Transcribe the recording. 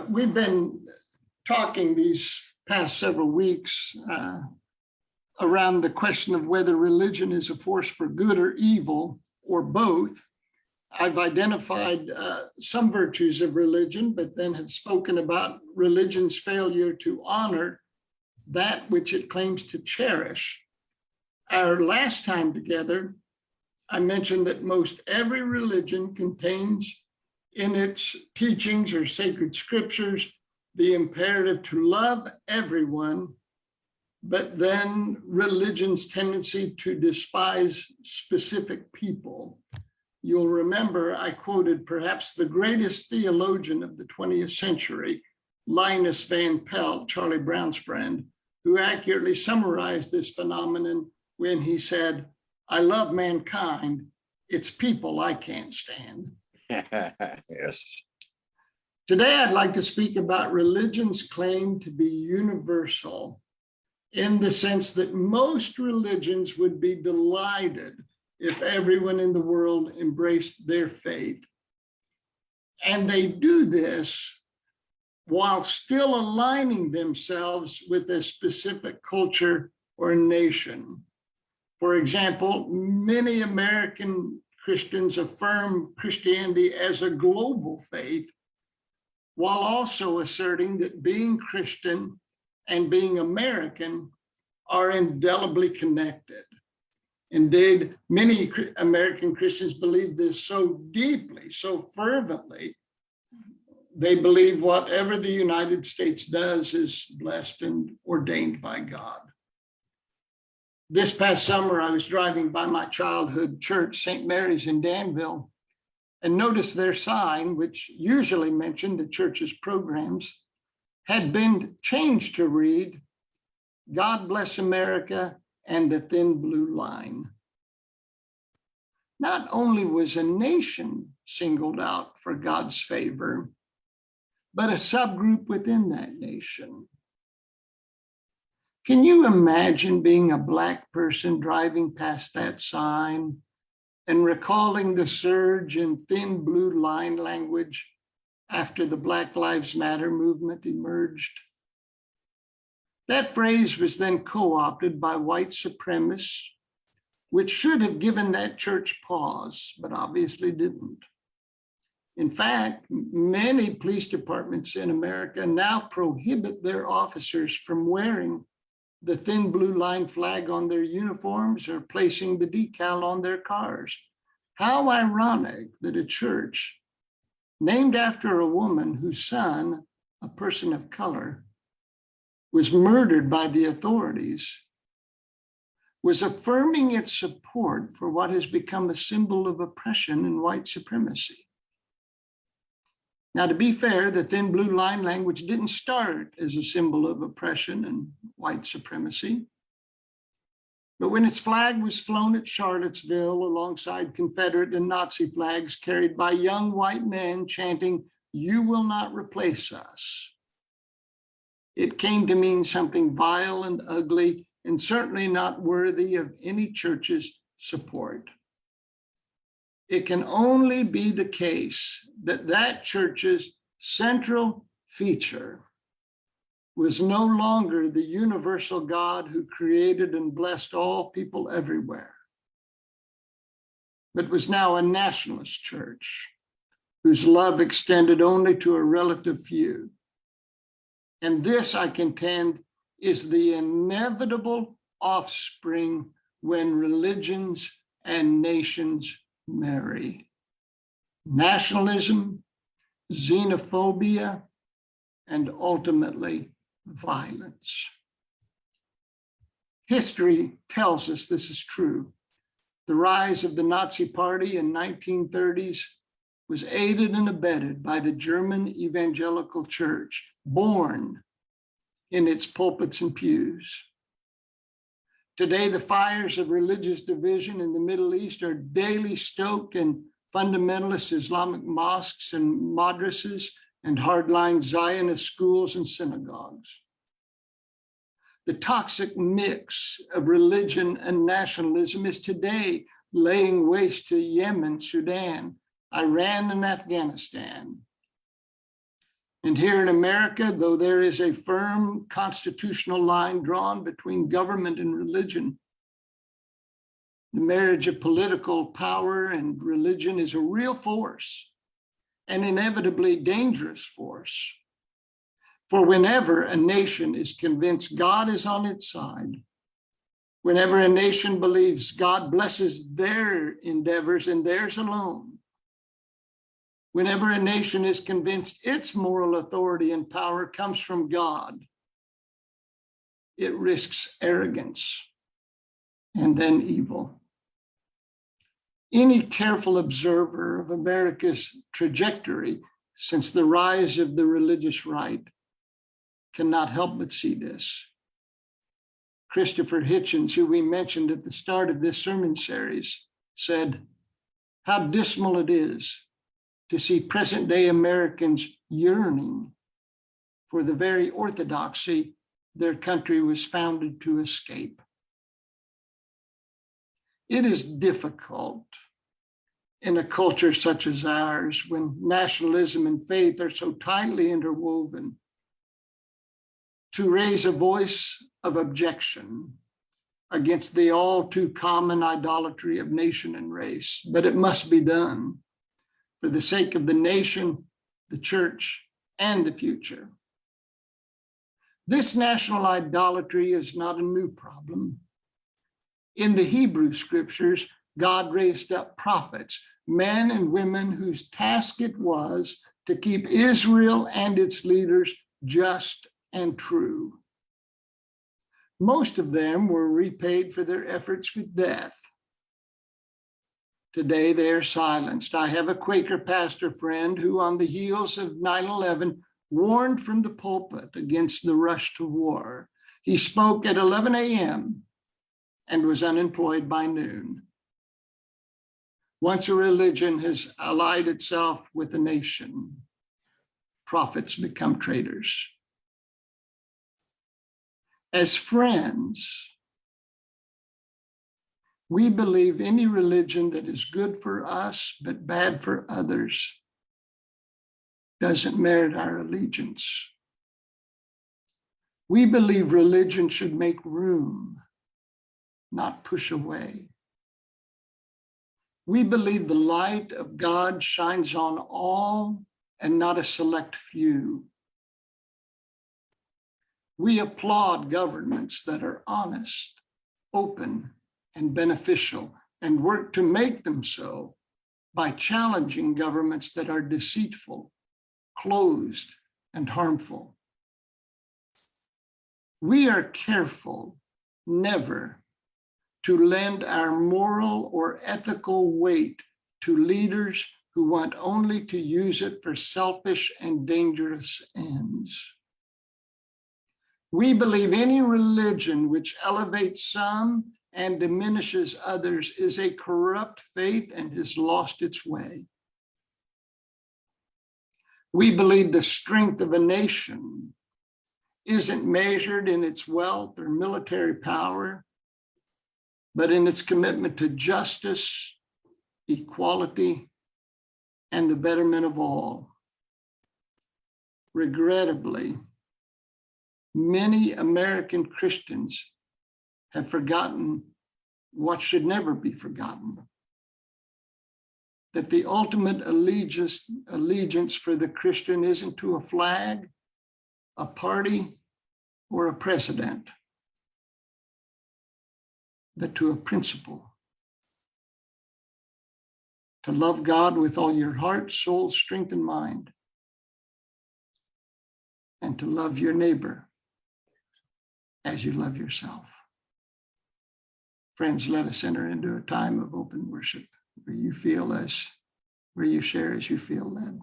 We've been talking these past several weeks around the question of whether religion is a force for good or evil, or both. I've identified some virtues of religion, but then have spoken about religion's failure to honor that which it claims to cherish. Our last time together, I mentioned that most every religion contains in its teachings or sacred scriptures the imperative to love everyone, but then religion's tendency to despise specific people. You'll remember I quoted perhaps the greatest theologian of the 20th century, Linus Van Pelt, Charlie Brown's friend, who accurately summarized this phenomenon when he said, "I love mankind, it's people I can't stand." Yes. Today, I'd like to speak about religion's claim to be universal, in the sense that most religions would be delighted if everyone in the world embraced their faith. And they do this while still aligning themselves with a specific culture or nation. For example, many American Christians affirm Christianity as a global faith, while also asserting that being Christian and being American are indelibly connected. Indeed, many American Christians believe this so deeply, so fervently, they believe whatever the United States does is blessed and ordained by God. This past summer, I was driving by my childhood church, St. Mary's in Danville, and noticed their sign, which usually mentioned the church's programs, had been changed to read, "God bless America and the thin blue line." Not only was a nation singled out for God's favor, but a subgroup within that nation. Can you imagine being a Black person driving past that sign and recalling the surge in thin blue line language after the Black Lives Matter movement emerged? That phrase was then co-opted by white supremacists, which should have given that church pause, but obviously didn't. In fact, many police departments in America now prohibit their officers from wearing the thin blue line flag on their uniforms or placing the decal on their cars. How ironic that a church named after a woman whose son, a person of color, was murdered by the authorities, was affirming its support for what has become a symbol of oppression and white supremacy. Now, to be fair, the thin blue line language didn't start as a symbol of oppression and white supremacy. But when its flag was flown at Charlottesville alongside Confederate and Nazi flags carried by young white men chanting, "You will not replace us," it came to mean something vile and ugly, and certainly not worthy of any church's support. It can only be the case that that church's central feature was no longer the universal God who created and blessed all people everywhere, but was now a nationalist church whose love extended only to a relative few. And this, I contend, is the inevitable offspring when religions and nations marry: nationalism, xenophobia, and ultimately violence. History tells us this is true. The rise of the Nazi Party in 1930s was aided and abetted by the German evangelical church, born in its pulpits and pews. Today, the fires of religious division in the Middle East are daily stoked in fundamentalist Islamic mosques and madrasas and hardline Zionist schools and synagogues. The toxic mix of religion and nationalism is today laying waste to Yemen, Sudan, Iran, and Afghanistan. And here in America, though there is a firm constitutional line drawn between government and religion, the marriage of political power and religion is a real force, an inevitably dangerous force. For whenever a nation is convinced God is on its side, whenever a nation believes God blesses their endeavors and theirs alone, whenever a nation is convinced its moral authority and power comes from God, it risks arrogance and then evil. Any careful observer of America's trajectory since the rise of the religious right cannot help but see this. Christopher Hitchens, who we mentioned at the start of this sermon series, said, "How dismal it is to see present-day Americans yearning for the very orthodoxy their country was founded to escape." It is difficult in a culture such as ours, when nationalism and faith are so tightly interwoven, to raise a voice of objection against the all too common idolatry of nation and race. But it must be done for the sake of the nation, the church, and the future. This national idolatry is not a new problem. In the Hebrew scriptures, God raised up prophets, men and women whose task it was to keep Israel and its leaders just and true. Most of them were repaid for their efforts with death. Today they are silenced. I have a Quaker pastor friend who, on the heels of 9/11, warned from the pulpit against the rush to war. He spoke at 11 a.m. and was unemployed by noon. Once a religion has allied itself with a nation, prophets become traitors. As friends, we believe any religion that is good for us but bad for others doesn't merit our allegiance. We believe religion should make room, not push away. We believe the light of God shines on all and not a select few. We applaud governments that are honest, open, and beneficial, and work to make them so by challenging governments that are deceitful, closed, and harmful. We are careful never to lend our moral or ethical weight to leaders who want only to use it for selfish and dangerous ends. We believe any religion which elevates some and diminishes others is a corrupt faith and has lost its way. We believe the strength of a nation isn't measured in its wealth or military power, but in its commitment to justice, equality, and the betterment of all. Regrettably, many American Christians have forgotten what should never be forgotten: that the ultimate allegiance for the Christian isn't to a flag, a party, or a president, but to a principle. To love God with all your heart, soul, strength, and mind, and to love your neighbor as you love yourself. Friends, let us enter into a time of open worship where you share as you feel led.